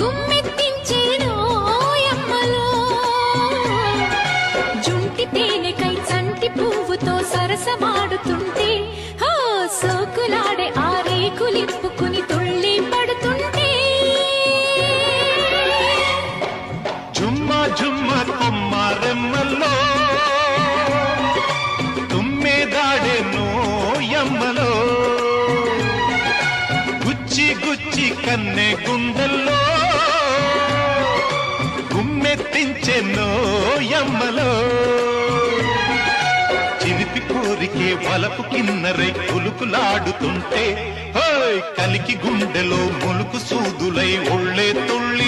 గుమ్మెత్తించేనో యమ్మలో జుంటి తేనెకై చంటి పువ్వుతో సరసమాడుతుంటే హో సోకులాడే ఆ రేకులిప్పుకుని తుళ్ళి పడుతుంటే జుమ్మా జుమ్మా కుమ్మారెమ్మలో తుమ్మెదాడెనో యమ్మలో గుచ్చి గుచ్చి కన్నె గుండెల్లో గుమ్మెత్తించెనో యమ్మలో చిలిపి కోరికే వలపు కిన్నరై కులుకులాడుతుంటే హోయ్ కలికి గుండెలో ములుకు సూదులై ఒళ్ళే తుళ్ళి